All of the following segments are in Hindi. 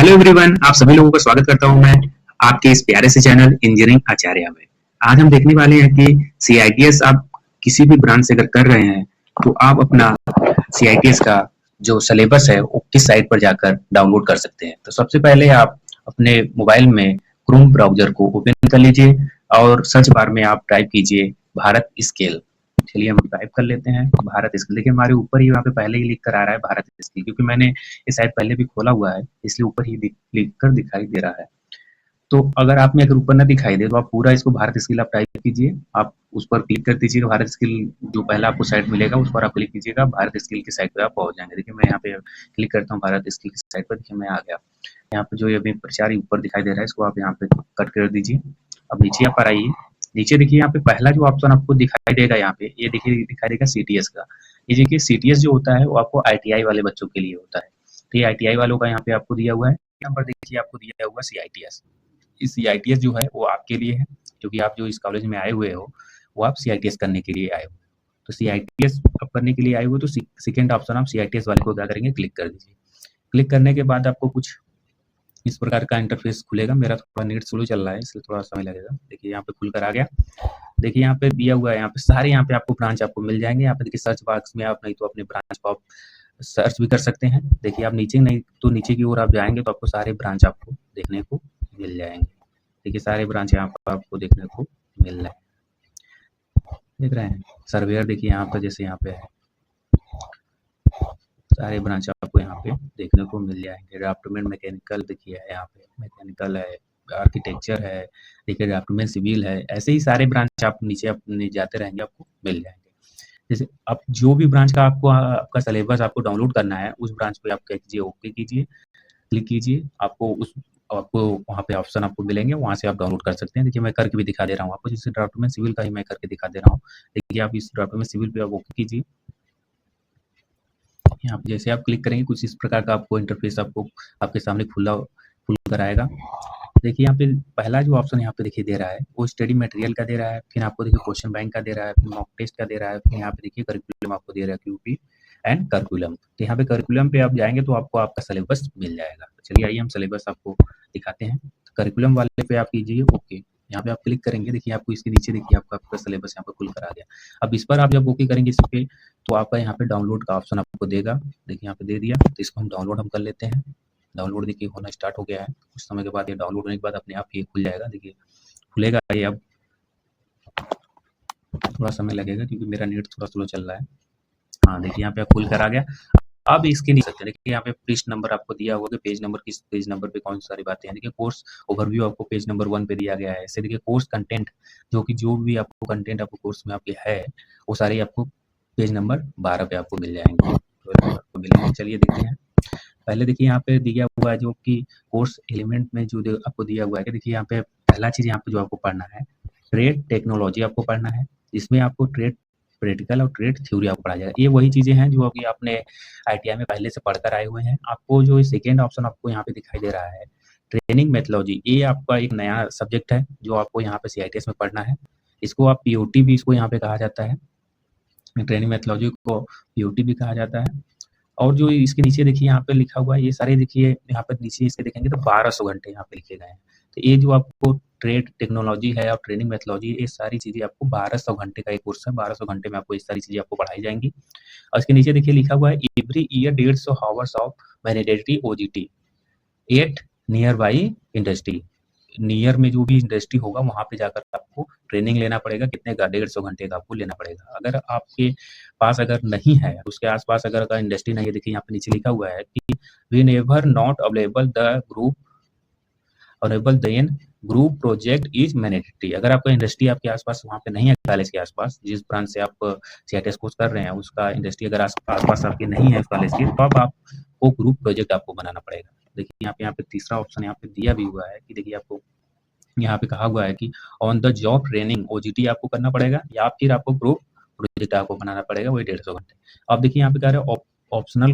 हेलो एवरीवन, आप सभी लोगों का स्वागत करता हूं मैं आपके इस प्यारे से चैनल इंजीनियरिंग आचार्य में। आज हम देखने वाले हैं कि सीआईटीएस आप किसी भी ब्रांच से अगर कर रहे हैं तो आप अपना सीआईटीएस का जो सिलेबस है वो किस साइट पर जाकर डाउनलोड कर सकते हैं। तो सबसे पहले आप अपने मोबाइल में क्रोम ब्राउजर को ओपन कर लीजिए और सर्च बार में आप टाइप कीजिए भारत स्केल। चलिए हम टाइप कर लेते हैं भारत स्किल। देखिए हमारे ऊपर ही यहाँ पे पहले ही लिख कर आ रहा है भारत स्किल, क्योंकि मैंने ये शायद पहले भी खोला हुआ है, इसलिए ऊपर ही लिख कर दिखाई दे रहा है। तो अगर आप में अगर ऊपर ना दिखाई दे तो आप पूरा इसको भारत स्किल आप टाइप कीजिए, आप उस पर क्लिक कर दीजिएगा। भारत स्किल जो पहला आपको साइट मिलेगा उस पर आप क्लिक कीजिएगा, भारत स्किल की साइट पर आप पहुंच जाएंगे। देखिए मैं यहाँ पे क्लिक करता हूँ भारत स्किल की साइट पर। देखिए मैं आ गया। यहाँ पे जो ये अभी प्रचार ऊपर दिखाई दे रहा है इसको आप यहाँ पे कट कर दीजिए। अब नीचे आप आइए, नीचे देखिए यहाँ पे पहला जो ऑप्शन आपको दिखाई देगा, यहाँ पे ये देखिए दिखाई देगा सीटीएस का। ये देखिए सीटीएस जो होता है वो आपको आईटीआई वाले बच्चों के लिए होता है। तो ये आईटीआई वालों का यहाँ पे आपको दिया हुआ है। यहाँ पर देखिए आपको दिया हुआ सीआईटीएस। इस सीआईटीएस जो है वो आपके लिए है, क्योंकि आप जो इस कॉलेज में आए हुए हो वो आप सीआईटीएस करने के लिए आए हो। तो सीआईटीएस आप करने के लिए आए हुए तो सेकेंड ऑप्शन आप सीआईटीएस वाले को क्या करेंगे, क्लिक कर दीजिए। क्लिक करने के बाद आपको कुछ इस प्रकार का इंटरफेस खुलेगा। मेरा थोड़ा नेट स्लो चल रहा है इसलिए थोड़ा समय लगेगा। देखिए यहाँ पे खुलकर आ गया। देखिए यहाँ पे दिया हुआ है, यहाँ पे सारे यहाँ पे आपको ब्रांच आपको मिल जाएंगे। यहाँ पे देखिए सर्च बॉक्स में आप नहीं तो अपने ब्रांच को आप सर्च भी कर सकते हैं। देखिए आप नीचे नहीं तो नीचे की ओर आप जाएंगे तो आपको सारे ब्रांच आपको देखने को मिल जाएंगे। देखिए सारे ब्रांच यहाँ पर आपको देखने को मिल रहे हैं, देख रहे हैं। सर्वेयर देखिए यहाँ पर जैसे यहाँ पे है, सारे ब्रांच आपको यहाँ पे देखने को मिल जाएंगे। ड्राफ्टमैन मैकेनिकल देखिए है, यहाँ पे मैकेनिकल है, आर्किटेक्चर है, देखिए ड्राफ्टमैन सिविल है। ऐसे ही सारे ब्रांच आप नीचे अपने जाते रहेंगे आपको मिल जाएंगे। जैसे आप जो भी ब्रांच का आपको आपका सिलेबस आपको डाउनलोड करना है उस ब्रांच पे आप कह कीजिए, ओके कीजिए, क्लिक कीजिए। आपको वहाँ पे ऑप्शन आपको मिलेंगे, वहाँ से आप डाउनलोड कर सकते हैं। देखिए मैं करके भी दिखा दे रहा हूँ आपको, जैसे ड्राफ्टमैन सिविल का ही मैं करके दिखा दे रहा हूँ। देखिए आप इस ड्राफ्टमैन सिविल पे आप ओके कीजिए। यहाँ पे जैसे आप क्लिक करेंगे कुछ इस प्रकार का आपको इंटरफेस आपको आपके सामने खुल कर आएगा। देखिए यहाँ पे पहला जो ऑप्शन यहाँ पे देखिए दे रहा है वो स्टडी मटेरियल का दे रहा है, फिर आपको देखिए क्वेश्चन बैंक का दे रहा है, फिर मॉक टेस्ट का दे रहा है, फिर यहाँ पे देखिए करिकुलम आपको दे रहा है, क्यूपी एंड करिकुलम। तो यहाँ पे करिकुलम पे आप जाएंगे तो आपको आपका सिलेबस मिल जाएगा। चलिए आइए हम सिलेबस आपको दिखाते हैं। करिकुलम वाले पे आप कीजिए ओके। यहाँ पे आप क्लिक करेंगे, देखिए आपको इसके नीचे देखिए आपका सिलेबस यहाँ पे खुल कर आ गया। अब इस पर आप जब ओके करेंगे इस पे तो आपका यहाँ पे डाउनलोड का ऑप्शन आपको देगा। देखिए यहाँ पे दे दिया, तो इसको हम डाउनलोड हम कर लेते हैं। डाउनलोड देखिए होना स्टार्ट हो गया है। कुछ समय के बाद ये डाउनलोड होने के बाद अपने आप ये खुल जाएगा। देखिए खुलेगा ये, अब थोड़ा समय लगेगा क्योंकि मेरा नेट थोड़ा स्लो चल रहा है। हाँ देखिए यहाँ पे खुल कर आ गया। अब इसके नीचे देखिए यहाँ पे पृष्ठ नंबर आपको दिया हुआ कि पेज नंबर किस पेज नंबर पे कौन सी सारी बातें हैं। देखिए कोर्स ओवरव्यू आपको पेज नंबर 1 पे दिया गया है। ऐसे देखिए कोर्स कंटेंट जो भी आपको कंटेंट आपको कोर्स में आपके है वो सारे आपको पेज नंबर 12 पे आपको मिल जाएंगे। आपको मिलेंगे। चलिए देखते हैं। पहले देखिए यहाँ पे दिया हुआ है जो कि कोर्स एलिमेंट में जो आपको दिया हुआ है कि देखिए यहाँ पे पहला चीज यहाँ पे जो आपको पढ़ना है ट्रेड टेक्नोलॉजी आपको पढ़ना है। इसमें आपको ट्रेड प्रैक्टिकल और ट्रेड थ्योरी आपको पढ़ाया जाएगा। ये वही चीजें हैं जो अभी आपने आईटीआई में पहले से पढ़कर आए हुए हैं। आपको जो सेकेंड ऑप्शन आपको यहाँ पे दिखाई दे रहा है ट्रेनिंग मेथोलॉजी, ये आपका एक नया सब्जेक्ट है जो आपको यहाँ पे सीआईटीएस में पढ़ना है। इसको आप पीओटी भी इसको यहाँ पे कहा जाता है। ट्रेनिंग मेथोलॉजी को पीओटी भी कहा जाता है। और जो इसके नीचे देखिए यहाँ पे लिखा हुआ है ये सारे देखिए यहाँ पे नीचे इसके देखेंगे तो 1200 घंटे यहाँ पे लिखे गए हैं। तो ये जो आपको ट्रेड टेक्नोलॉजी है और ट्रेनिंग मेथोलॉजी, ये सारी चीजें आपको 1200 घंटे का एक कोर्स है। 1200 घंटे में आपको ये सारी चीजें आपको पढ़ाई जाएंगी। और इसके नीचे देखिए लिखा हुआ है every year 150 hours of mandatory OJT at nearby industry. Near में जो भी इंडस्ट्री होगा वहां पे जाकर आपको ट्रेनिंग लेना पड़ेगा। कितने का, 150 घंटे का आपको लेना पड़ेगा। अगर आपके पास अगर नहीं है, उसके आसपास अगर इंडस्ट्री नहीं है, देखिए यहाँ पे नीचे लिखा हुआ है कि we never not available the group available then group project is mandatory. अगर आपका इंडस्ट्री आपके आसपास वहाँ पे नहीं है, कॉलेज के आसपास जिस ब्रांच से आप सीआईटीएस कोर्स कर रहे हैं उसका इंडस्ट्री अगर आसपास आपके नहीं है उस कॉलेज के, तो अब आपको ग्रुप प्रोजेक्ट आपको बनाना पड़ेगा। देखिए यहाँ पे तीसरा ऑप्शन यहाँ पे दिया भी हुआ है कि देखिए आपको यहाँ पे कहा हुआ है कि on the job training OGT आपको करना पड़ेगा या फिर आपको ग्रुप प्रोजेक्ट आपको बनाना पड़ेगा, वही 150 घंटे। अब देखिए यहाँ पे कह रहे हैं ऑप्शनल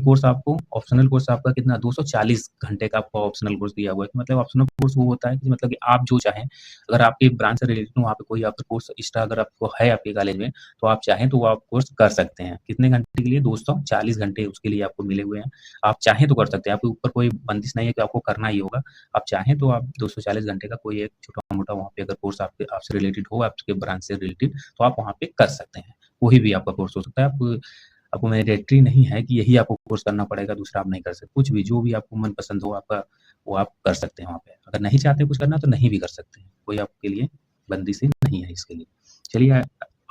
कोर्स आपका कितना 240 घंटे का आपका ऑप्शनल कोर्स दिया हुआ है। तो मतलब ऑप्शनल कोर्स वो होता है कि मतलब कि आप जो चाहें, अगर आपके ब्रांच से रिलेटेड वहाँ पे कोई आपका कोर्स एक्स्ट्रा अगर आपको है आपके कॉलेज में, तो आप चाहें तो वो आप कोर्स कर सकते हैं। कितने घंटे के लिए? 240 घंटे उसके लिए आपको मिले हुए हैं। आप चाहें तो कर सकते हैं, आपके ऊपर कोई बंदिश नहीं है कि आपको करना ही होगा। आप चाहें तो आप 240 घंटे का कोई एक छोटा-मोटा वहाँ पे अगर कोर्स आपसे रिलेटेड हो, आपके ब्रांच से रिलेटेड, तो आप वहाँ पे कर सकते हैं। कोई भी आपका कोर्स हो सकता है। आपको मैंडेटरी नहीं है कि यही आपको कोर्स करना पड़ेगा, दूसरा आप नहीं कर सकते। कुछ भी, जो भी आपको मनपसंद हो आपका, वो आप कर सकते हैं वहाँ पे। अगर नहीं चाहते कुछ करना तो नहीं भी कर सकते हैं। कोई आपके लिए बंदिशें नहीं है इसके लिए। चलिए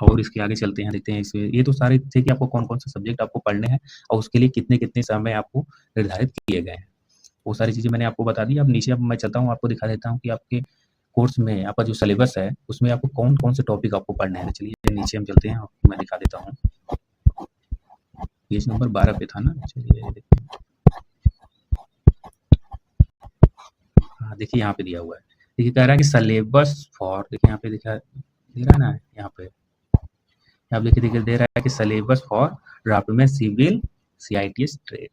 और इसके आगे चलते हैं, देखते हैं इसमें। ये तो सारे थे कि आपको कौन-कौन से सब्जेक्ट आपको पढ़ने हैं और उसके लिए कितने-कितने समय आपको निर्धारित किए गए हैं। वो सारी चीज़ें मैंने आपको बता दी। अब नीचे अब मैं चलता हूँ, आपको दिखा देता हूँ कि आपके कोर्स में आपका जो सिलेबस है, उसमें आपको कौन-कौन से टॉपिक आपको पढ़ने हैं। तो चलिए नीचे हम चलते हैं, आपको मैं दिखा देता हूँ। पेज नंबर 12 पे था ना? चलिए देखते हैं। हाँ, देखिए यहाँ पे दिया हुआ है। देखिए कह रहा है कि सिलेबस फॉर, देखिए यहाँ पे दिखा दे रहा है ना, यहाँ पे यहाँ पे देखिए दे रहा है कि syllabus for draftsman civil CITS trade,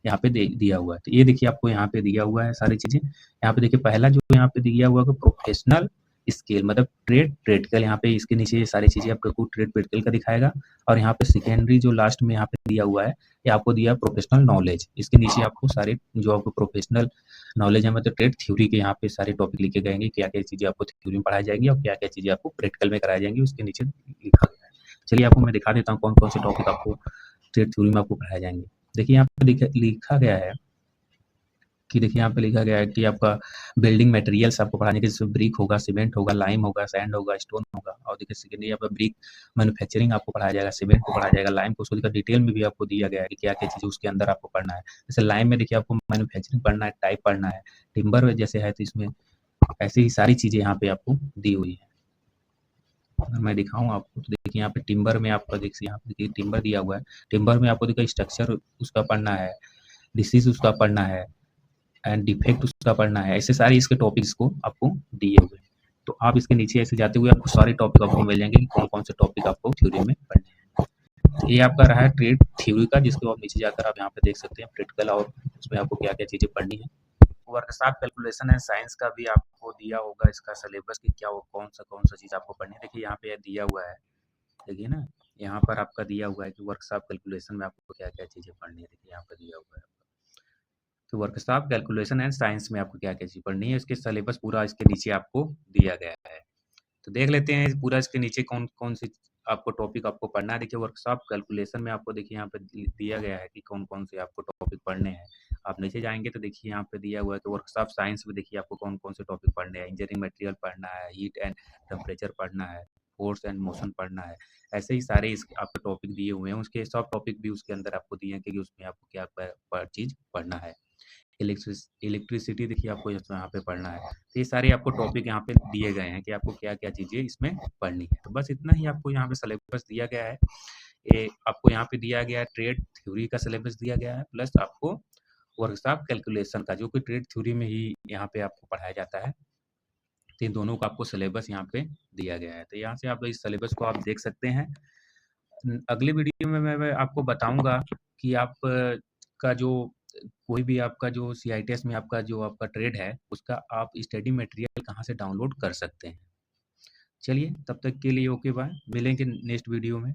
यहाँ पे दिया हुआ है। तो ये देखिए आपको यहाँ पे दिया हुआ है सारी चीजें। यहाँ पे देखिए पहला जो यहाँ पे दिया हुआ है प्रोफेशनल स्केल, मतलब ट्रेड प्रैक्टिकल, यहाँ पे इसके नीचे ये सारी चीजें आपको ट्रेड प्रैक्टिकल का दिखाएगा। और यहाँ पे सेकेंडरी जो लास्ट में यहाँ पे दिया हुआ है, ये आपको दिया है प्रोफेशनल नॉलेज। इसके नीचे आपको सारे जो आपको प्रोफेशनल नॉलेज है, मतलब ट्रेड थ्योरी के यहाँ पे सारे टॉपिक लिखे गए हैं, क्या क्या चीजें आपको थ्योरी में पढ़ाई जाएंगी और क्या क्या चीजें आपको प्रैक्टिकल में कराई जाएंगी, उसके नीचे लिखा गया है। चलिए आपको मैं दिखा देता हूँ कौन कौन से टॉपिक आपको ट्रेड थ्योरी में आपको पढ़ाए जाएंगे। देखिए यहाँ पे लिखा गया है कि देखिए यहाँ पे लिखा गया है कि आपका बिल्डिंग मटेरियल्स आपको पढ़ाने के, जैसे ब्रिक होगा, सीमेंट होगा, लाइम होगा, सैंड होगा, स्टोन होगा। और देखिए सेकेंडरी यहाँ पे ब्रिक मैन्युफैक्चरिंग आपको पढ़ाया जाएगा, सीमेंट को पढ़ाया जाएगा, लाइम को उसको देखिए डिटेल में भी आपको दिया गया है कि क्या क्या चीज़ें उसके अंदर आपको पढ़ना है। जैसे लाइम में देखिए आपको मैन्युफैक्चरिंग पढ़ना है, टाइप पढ़ना है, टिम्बर जैसे है तो इसमें ऐसे ही सारी चीज़ें यहाँ पे आपको दी हुई है। अगर मैं दिखाऊँ आपको तो देखिए यहाँ पे टिम्बर में आपका देखिए यहाँ पे देखिए टिम्बर दिया हुआ है। टिम्बर में आपको देखिए स्ट्रक्चर उसका पढ़ना है, डिसीज उसका पढ़ना है एंड डिफेक्ट उसका पढ़ना है। ऐसे सारे इसके टॉपिक्स को आपको दिए हुए हैं। तो आप इसके नीचे ऐसे जाते हुए आपको सारे टॉपिक आपको मिल जाएंगे कि कौन-कौन से टॉपिक आपको थ्योरी में पढ़ने हैं। तो ये आपका रहा है ट्रेड थ्योरी का, जिसको आप नीचे जाकर आप यहाँ पे देख सकते हैं प्रैक्टिकल और उसमें आपको क्या-क्या चीज़ें पढ़नी है। वर्कशॉप कैलकुलेशन एंड साइंस का भी आपको दिया होगा इसका सिलेबस कि क्या वो कौन सा चीज़ आपको पढ़नी है। देखिए यहाँ पे दिया हुआ है, देखिए ना, यहाँ पर आपका दिया हुआ है कि वर्कशॉप कैलकुलेशन में आपको क्या-क्या चीज़ें पढ़नी है। देखिए यहाँ पे दिया हुआ है। तो वर्कशॉप कैलकुलेशन एंड साइंस में आपको क्या-क्या चीज़ पढ़नी है, इसके सिलेबस पूरा इसके नीचे आपको दिया गया है। तो देख लेते हैं पूरा इसके नीचे कौन-कौन सी आपको टॉपिक आपको पढ़ना है। देखिए वर्कशॉप कैलकुलेशन में आपको देखिए यहाँ पे दिया गया है कि कौन-कौन से आपको टॉपिक पढ़ने हैं। आप नीचे जाएँगे तो देखिए यहाँ पे दिया हुआ है कि वर्कशॉप साइंस में देखिए आपको कौन-कौन से टॉपिक पढ़ने हैं। इंजीनियरिंग मटेरियल पढ़ना है, हीट एंड टेम्परेचर पढ़ना है, फोर्स एंड मोशन पढ़ना है। ऐसे ही सारे इस आपको टॉपिक दिए हुए हैं। उसके सब टॉपिक भी उसके अंदर आपको दिए हैं कि उसमें आपको क्या चीज़ पढ़ना है। इलेक्ट्रिसिटी देखिए आपको यहाँ पे पढ़ना है। तो ये सारे आपको टॉपिक यहाँ पे दिए गए हैं कि आपको क्या-क्या चीज़ें इसमें पढ़नी है। तो बस इतना ही आपको यहाँ पे सिलेबस दिया गया है। ये आपको यहाँ पे दिया गया है ट्रेड थ्योरी का सिलेबस दिया गया है, प्लस आपको वर्कशॉप कैलकुलेशन का, जो कि ट्रेड थ्योरी में ही यहाँ पे आपको पढ़ाया जाता है। तो इन दोनों का आपको सिलेबस यहाँ पे दिया गया है। तो यहाँ से आप इस सिलेबस को आप देख सकते हैं। अगली वीडियो में मैं आपको बताऊँगा कि आप का जो कोई भी आपका जो सीआईटीएस में आपका जो आपका ट्रेड है, उसका आप स्टडी मटेरियल कहाँ से डाउनलोड कर सकते हैं। चलिए तब तक के लिए ओके बाय, मिलेंगे नेक्स्ट वीडियो में।